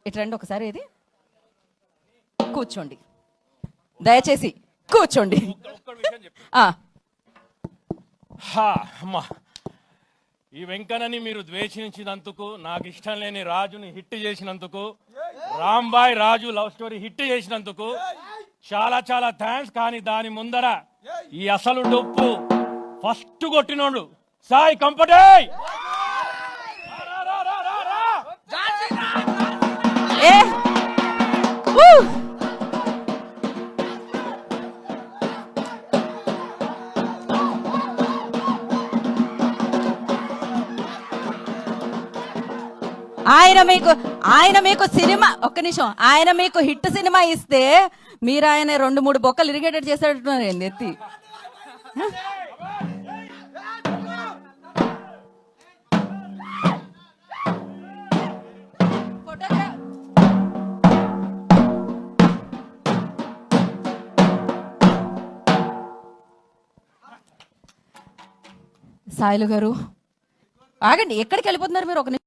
ఇటు రండి ఒకసారి. ఇది కూర్చోండి, దయచేసి కూర్చోండి. అమ్మా, ఈ వెంకన్నని మీరు ద్వేషించినందుకు, నాకు ఇష్టం లేని రాజుని హిట్ చేసినందుకు, రాంబాయ్ రాజు లవ్ స్టోరీ హిట్ చేసినందుకు చాలా చాలా థ్యాంక్స్. కానీ దాని ముందర ఈ అసలు డొప్పు ఫస్ట్ కొట్టినోడు సాయి కంపటే. ఆయన మీకు సినిమా, ఒక్క నిమిషం, ఆయన మీకు హిట్ సినిమా ఇస్తే మీరు ఆయన 2-3 బొక్కలు ఇరిగేటెడ్ చేసేటట్టున్నారు ఏంది ఎత్తి. సాయిలు గారు ఆగండి, ఎక్కడికి వెళ్ళిపోతున్నారు మీరు? ఒక